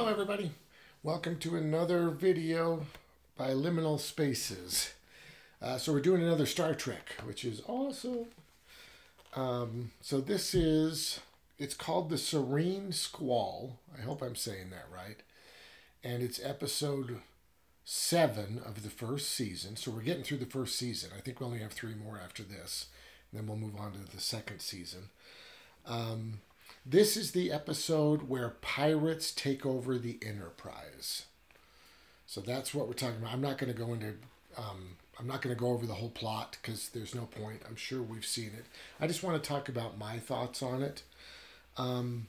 Hello everybody, welcome to another video by Liminal Spaces. So we're doing another Star Trek, which is awesome. So this is, it's called the Serene Squall. I hope I'm saying that right. And it's episode 7 of the first season. So we're getting through the first season. I think we only have 3 more after this. And then we'll move on to the second season. This is the episode where pirates take over the Enterprise. So that's what we're talking about. I'm not going to go into, I'm not going to go over the whole plot because there's no point. I'm sure we've seen it. I just want to talk about my thoughts on it. One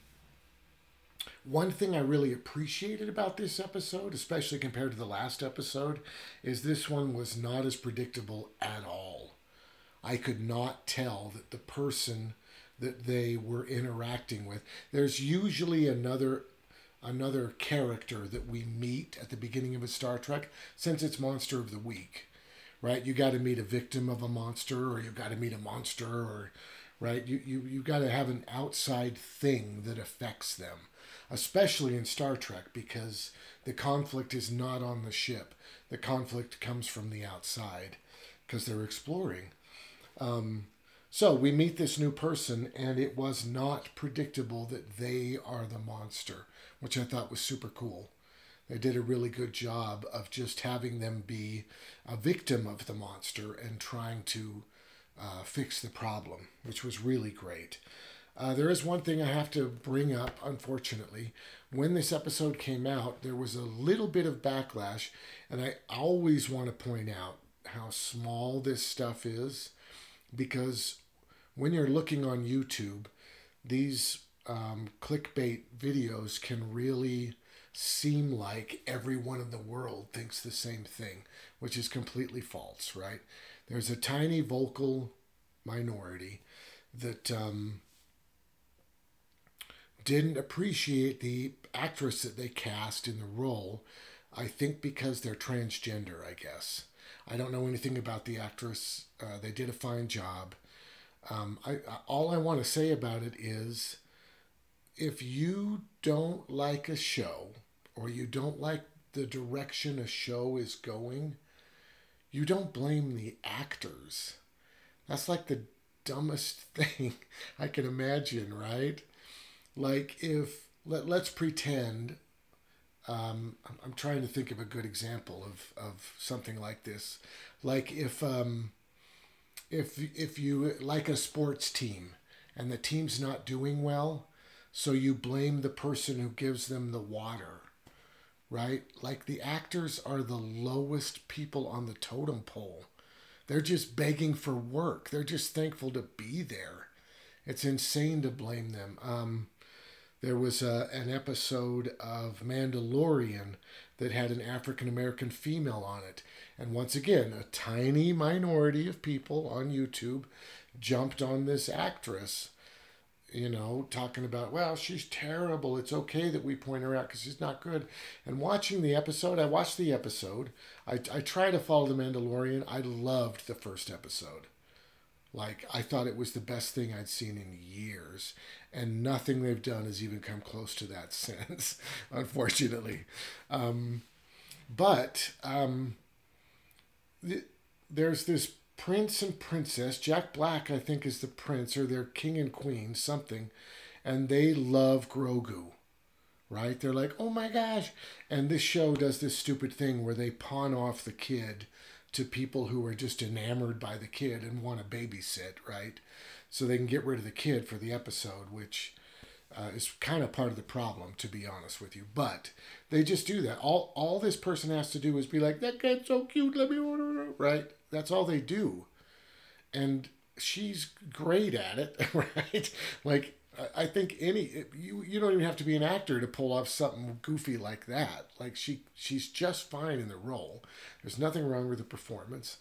thing I really appreciated about this episode, especially compared to the last episode, is this one was not as predictable at all. I could not tell that the person that they were interacting with. There's usually another character that we meet at the beginning of a Star Trek, since it's Monster of the Week, right? You got to meet a victim of a monster, or you got to meet a monster, or right? You got to have an outside thing that affects them, especially in Star Trek, because the conflict is not on the ship. The conflict comes from the outside because they're exploring. So we meet this new person, and it was not predictable that they are the monster, which I thought was super cool. They did a really good job of just having them be a victim of the monster and trying to fix the problem, which was really great. There is one thing I have to bring up, unfortunately. When this episode came out, there was a little bit of backlash, and I always want to point out how small this stuff is, because when you're looking on YouTube, these clickbait videos can really seem like everyone in the world thinks the same thing, which is completely false, right? There's a tiny vocal minority that didn't appreciate the actress that they cast in the role, I think because they're transgender, I guess. I don't know anything about the actress. They did a fine job. All I want to say about it is, if you don't like a show, or you don't like the direction a show is going, you don't blame the actors. That's like the dumbest thing I can imagine, right? Like let's pretend, I'm trying to think of a good example of something like this. Like if you like a sports team and the team's not doing well, so you blame the person who gives them the water, right? Like, the actors are the lowest people on the totem pole. They're just begging for work. They're just thankful to be there. It's insane to blame them. There was an episode of Mandalorian that had an African-American female on it. And once again, a tiny minority of people on YouTube jumped on this actress, you know, talking about, well, she's terrible. It's okay that we point her out because she's not good. And watching the episode, I watched the episode. I try to follow The Mandalorian. I loved the first episode. Like, I thought it was the best thing I'd seen in years. And nothing they've done has even come close to that since, unfortunately. There's this prince and princess. Jack Black, I think, is the prince, or they're king and queen, something. And they love Grogu, right? They're like, oh my gosh. And this show does this stupid thing where they pawn off the kid to people who are just enamored by the kid and want to babysit, right? So they can get rid of the kid for the episode, which is kind of part of the problem, to be honest with you. But they just do that. All this person has to do is be like, that kid's so cute, let me order it, right? That's all they do. And she's great at it, right? Like, I think you don't even have to be an actor to pull off something goofy like that. Like, she's just fine in the role. There's nothing wrong with the performance.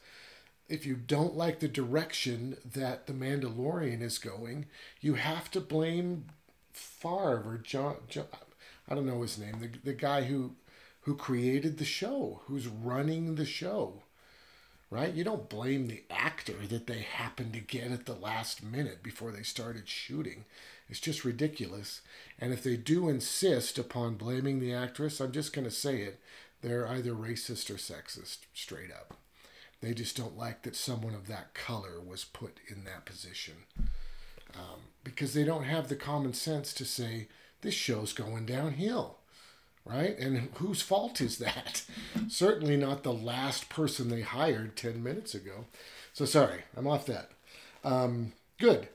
If you don't like the direction that The Mandalorian is going, you have to blame Favre or John, I don't know his name, the guy who created the show, who's running the show, right? You don't blame the actor that they happened to get at the last minute before they started shooting. It's just ridiculous. And if they do insist upon blaming the actress, I'm just going to say it, they're either racist or sexist, straight up. They just don't like that someone of that color was put in that position. Because they don't have the common sense to say, this show's going downhill, right? And whose fault is that? Certainly not the last person they hired 10 minutes ago. So sorry, I'm off that. Good.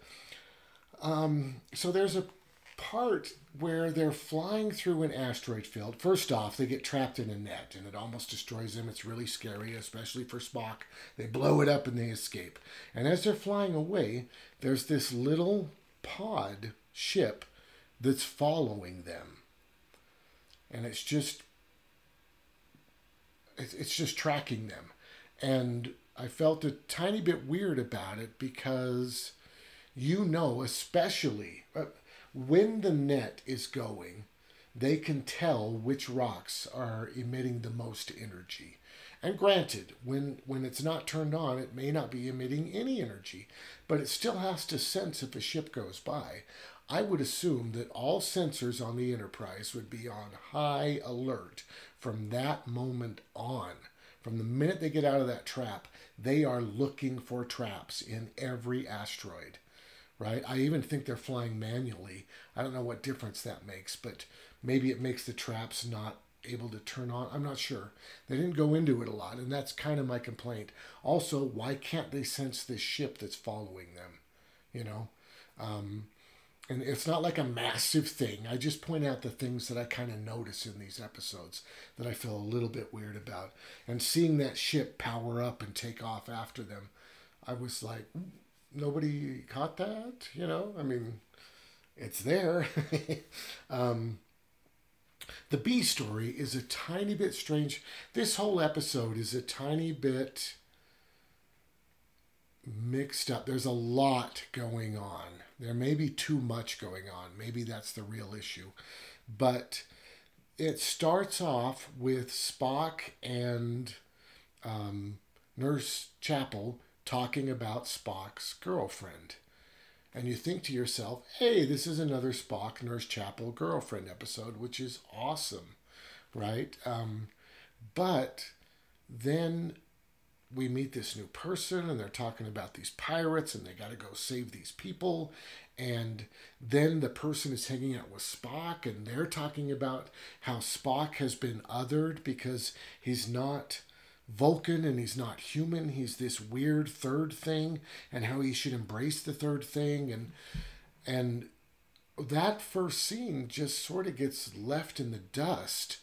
So there's a part where they're flying through an asteroid field. First off, they get trapped in a net and it almost destroys them. It's really scary, especially for Spock. They blow it up and they escape. And as they're flying away, there's this little pod ship that's following them. And it's just tracking them. And I felt a tiny bit weird about it because, especially when the net is going, they can tell which rocks are emitting the most energy. And granted, when it's not turned on, it may not be emitting any energy, but it still has to sense if a ship goes by. I would assume that all sensors on the Enterprise would be on high alert from that moment on. From the minute they get out of that trap, they are looking for traps in every asteroid. Right? I even think they're flying manually. I don't know what difference that makes, but maybe it makes the traps not able to turn on. I'm not sure. They didn't go into it a lot, and that's kind of my complaint. Also, why can't they sense this ship that's following them? And it's not like a massive thing. I just point out the things that I kind of notice in these episodes that I feel a little bit weird about. And seeing that ship power up and take off after them, I was like, nobody caught that, I mean, it's there. The B story is a tiny bit strange. This whole episode is a tiny bit mixed up. There's a lot going on. There may be too much going on. Maybe that's the real issue. But it starts off with Spock and Nurse Chapel talking about Spock's girlfriend. And you think to yourself, hey, this is another Spock, Nurse Chapel girlfriend episode, which is awesome, right? But then we meet this new person and they're talking about these pirates and they got to go save these people. And then the person is hanging out with Spock and they're talking about how Spock has been othered because he's not Vulcan and he's not human. He's this weird third thing and how he should embrace the third thing. And that first scene just sort of gets left in the dust.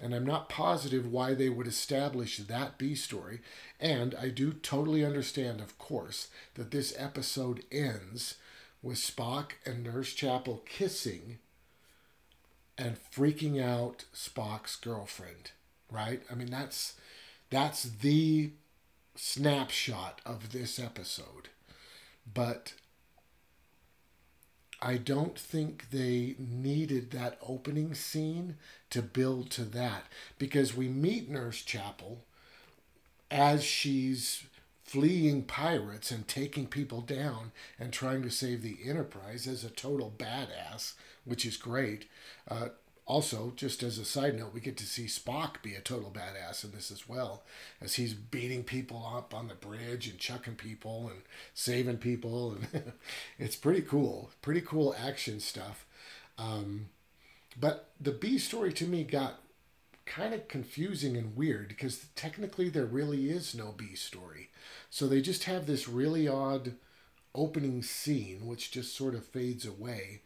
And I'm not positive why they would establish that B story. And I do totally understand, of course, that this episode ends with Spock and Nurse Chapel kissing and freaking out Spock's girlfriend, right? I mean, that's the snapshot of this episode. But I don't think they needed that opening scene to build to that. Because we meet Nurse Chapel as she's fleeing pirates and taking people down and trying to save the Enterprise as a total badass, which is great. Also, just as a side note, we get to see Spock be a total badass in this as well, as he's beating people up on the bridge and chucking people and saving people. And it's pretty cool action stuff. But the B story to me got kind of confusing and weird because technically there really is no B story. So they just have this really odd opening scene, which just sort of fades away.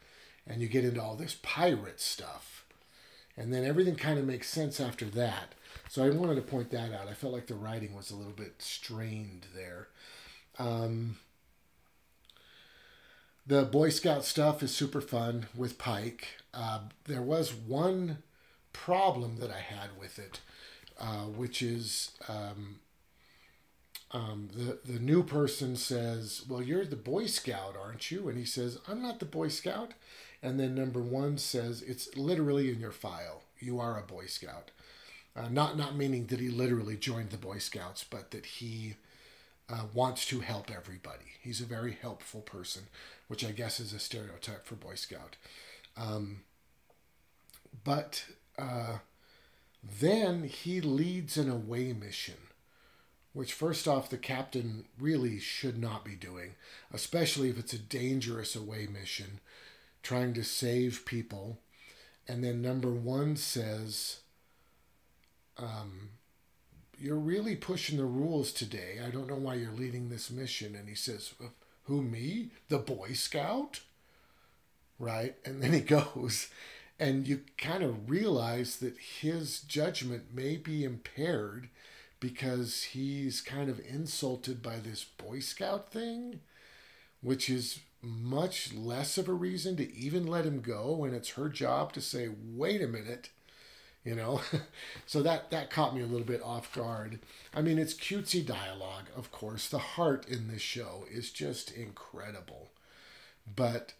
And you get into all this pirate stuff. And then everything kind of makes sense after that. So I wanted to point that out. I felt like the writing was a little bit strained there. The Boy Scout stuff is super fun with Pike. There was one problem that I had with it, which is the new person says, well, you're the Boy Scout, aren't you? And he says, I'm not the Boy Scout. And then number one says, it's literally in your file. You are a Boy Scout. Not meaning that he literally joined the Boy Scouts, but that he wants to help everybody. He's a very helpful person, which I guess is a stereotype for Boy Scout. But then he leads an away mission, which first off, the captain really should not be doing, especially if it's a dangerous away mission, trying to save people. And then number one says, you're really pushing the rules today. I don't know why you're leading this mission. And he says, who, me? The Boy Scout? Right? And then he goes, and you kind of realize that his judgment may be impaired because he's kind of insulted by this Boy Scout thing, which is much less of a reason to even let him go. And it's her job to say, wait a minute. You know, so that caught me a little bit off guard. I mean, it's cutesy dialogue, of course. The heart in this show is just incredible. But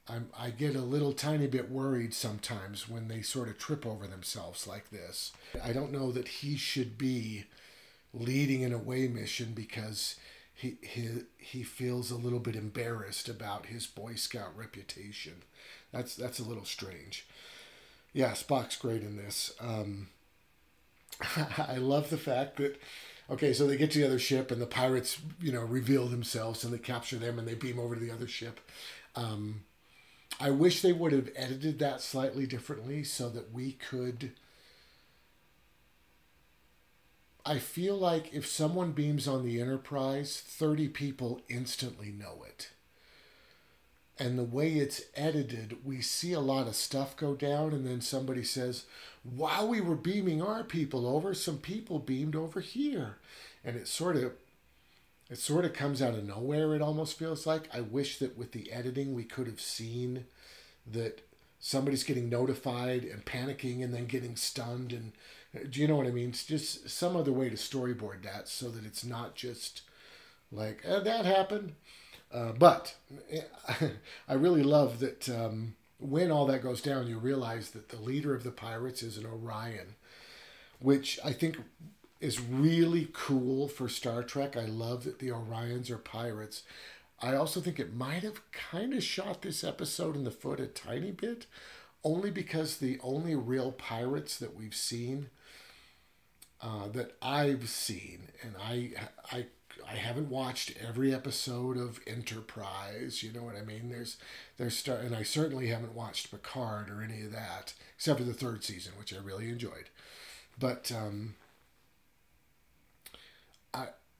I get a little tiny bit worried sometimes when they sort of trip over themselves like this. I don't know that he should be leading an away mission because he feels a little bit embarrassed about his Boy Scout reputation. That's a little strange. Yeah, Spock's great in this. I love the fact that, okay, so they get to the other ship and the pirates, reveal themselves and they capture them and they beam over to the other ship. I wish they would have edited that slightly differently so that we could... I feel like if someone beams on the Enterprise, 30 people instantly know it. And the way it's edited, we see a lot of stuff go down, and then somebody says, while we were beaming our people over, some people beamed over here. And it sort of comes out of nowhere, it almost feels like. I wish that with the editing we could have seen that somebody's getting notified and panicking and then getting stunned. And do you know what I mean? It's just some other way to storyboard that so that it's not just like, that happened. But I really love that when all that goes down, you realize that the leader of the pirates is an Orion, which I think is really cool for Star Trek. I love that the Orions are pirates. I also think it might have kind of shot this episode in the foot a tiny bit, only because the only real pirates that we've seen, that I've seen, and I haven't watched every episode of Enterprise, you know what I mean? And I certainly haven't watched Picard or any of that, except for the third season, which I really enjoyed. But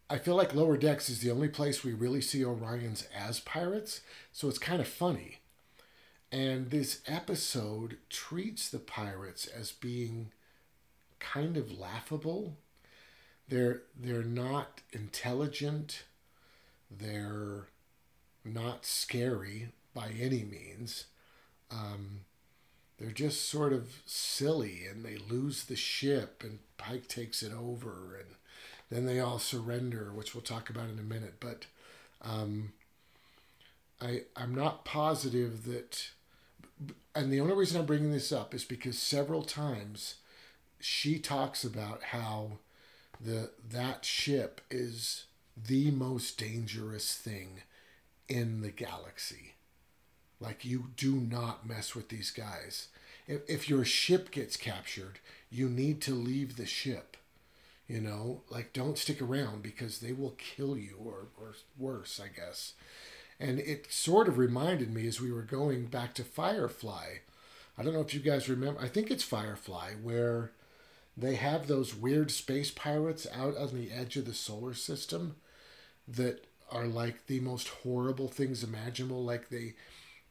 I feel like Lower Decks is the only place we really see Orions as pirates, so it's kind of funny. And this episode treats the pirates as being kind of laughable. They're not intelligent. They're not scary by any means. They're just sort of silly, and they lose the ship, and Pike takes it over, and then they all surrender, which we'll talk about in a minute. But I'm not positive that... And the only reason I'm bringing this up is because several times she talks about how that ship is the most dangerous thing in the galaxy. Like, you do not mess with these guys. If your ship gets captured, you need to leave the ship. Like, don't stick around because they will kill you, or worse, I guess. And it sort of reminded me as we were going back to Firefly. I don't know if you guys remember. I think it's Firefly, where they have those weird space pirates out on the edge of the solar system that are like the most horrible things imaginable. Like, they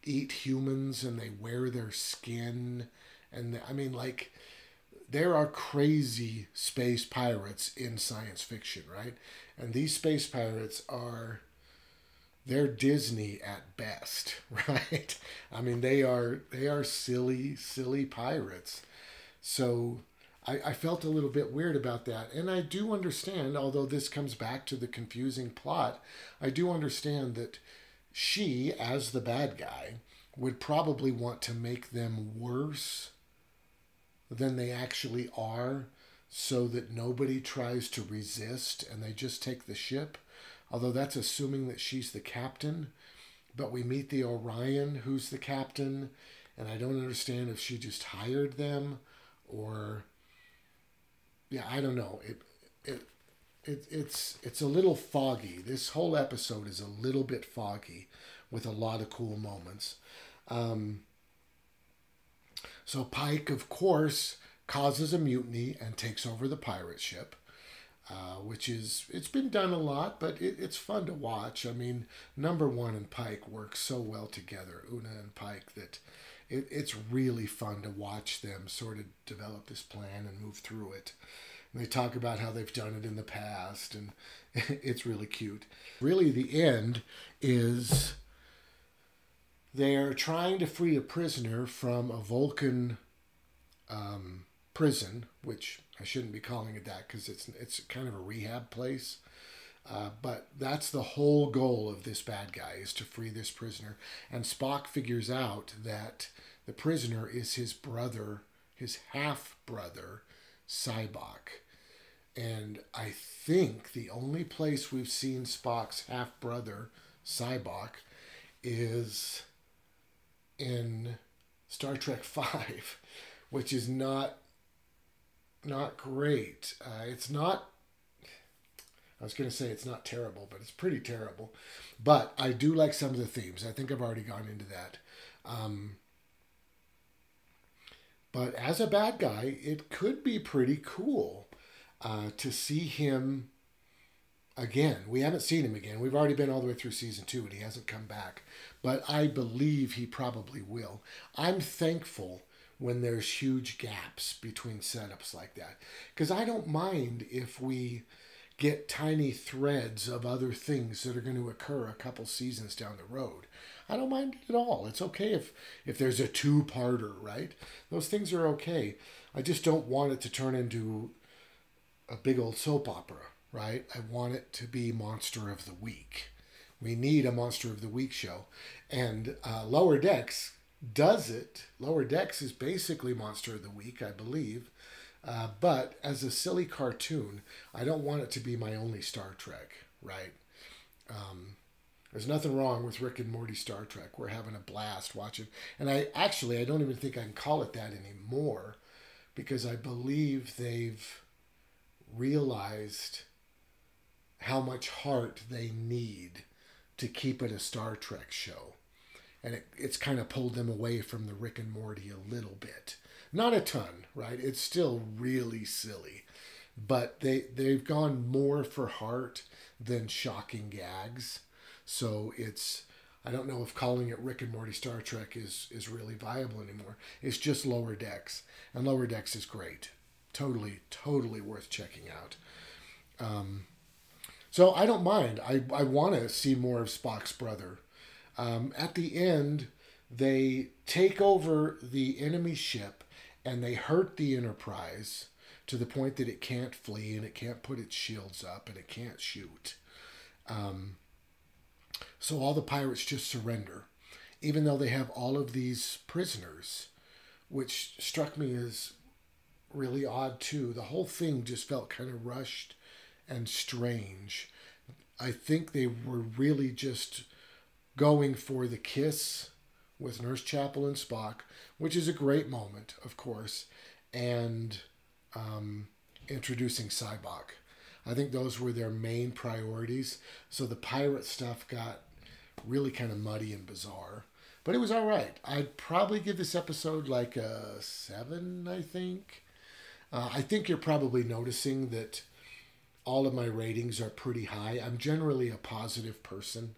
eat humans and they wear their skin. And there are crazy space pirates in science fiction, right? And these space pirates they're Disney at best, right? They are silly, silly pirates. So I felt a little bit weird about that. And I do understand, although this comes back to the confusing plot, I do understand that she, as the bad guy, would probably want to make them worse than they actually are, so that nobody tries to resist and they just take the ship. Although that's assuming that she's the captain. But we meet the Orion, who's the captain, and I don't understand if she just hired them or, yeah, I don't know. It's a little foggy. This whole episode is a little bit foggy with a lot of cool moments. So Pike, of course, causes a mutiny and takes over the pirate ship. Which is, it's been done a lot, but it's fun to watch. I mean, number one and Pike work so well together, Una and Pike, that it's really fun to watch them sort of develop this plan and move through it. And they talk about how they've done it in the past, and it's really cute. Really, the end is they're trying to free a prisoner from a Vulcan prison, which I shouldn't be calling it that because it's kind of a rehab place. But that's the whole goal of this bad guy, is to free this prisoner. And Spock figures out that the prisoner is his brother, his half-brother, Sybok. And I think the only place we've seen Spock's half-brother, Sybok, is in Star Trek V, which is not great. It's not, I was going to say it's not terrible, but it's pretty terrible. But I do like some of the themes. I think I've already gone into that. But as a bad guy, it could be pretty cool to see him again. We haven't seen him again. We've already been all the way through season 2 and he hasn't come back. But I believe he probably will. I'm thankful when there's huge gaps between setups like that. Because I don't mind if we get tiny threads of other things that are going to occur a couple seasons down the road. I don't mind it at all. It's okay if there's a two-parter, right? Those things are okay. I just don't want it to turn into a big old soap opera, right? I want it to be Monster of the Week. We need a Monster of the Week show. And Lower Decks does it. Lower Decks is basically Monster of the Week, I believe. But as a silly cartoon, I don't want it to be my only Star Trek, right? There's nothing wrong with Rick and Morty Star Trek. We're having a blast watching. And I don't even think I can call it that anymore, because I believe they've realized how much heart they need to keep it a Star Trek show. And it's kind of pulled them away from the Rick and Morty a little bit. Not a ton, right? It's still really silly. But they've gone more for heart than shocking gags. So I don't know if calling it Rick and Morty Star Trek is really viable anymore. It's just Lower Decks. And Lower Decks is great. Totally, totally worth checking out. So I don't mind. I want to see more of Spock's brother. At the end, they take over the enemy ship and they hurt the Enterprise to the point that it can't flee and it can't put its shields up and it can't shoot. So all the pirates just surrender, even though they have all of these prisoners, which struck me as really odd too. The whole thing just felt kind of rushed and strange. I think they were really just going for the kiss with Nurse Chapel and Spock, which is a great moment, of course, and introducing Sybok. I think those were their main priorities. So the pirate stuff got really kind of muddy and bizarre. But it was all right. I'd probably give this episode like a 7, I think. I think you're probably noticing that all of my ratings are pretty high. I'm generally a positive person,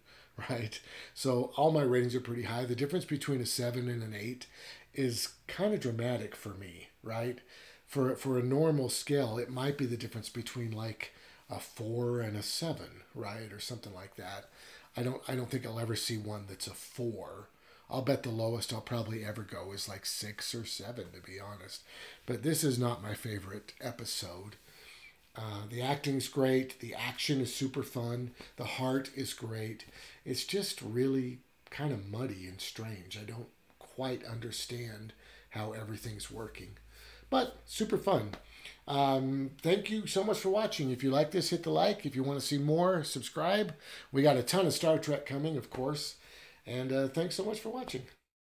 right? So all my ratings are pretty high. The difference between a 7 and an 8 is kind of dramatic for me, right? For a normal scale, it might be the difference between like a 4 and a 7, right? Or something like that. I don't think I'll ever see one that's a 4. I'll bet the lowest I'll probably ever go is like 6 or 7, to be honest. But this is not my favorite episode. The acting's great. The action is super fun. The heart is great. It's just really kind of muddy and strange. I don't quite understand how everything's working. But super fun. Thank you so much for watching. If you like this, hit the like. If you want to see more, subscribe. We got a ton of Star Trek coming, of course. And thanks so much for watching.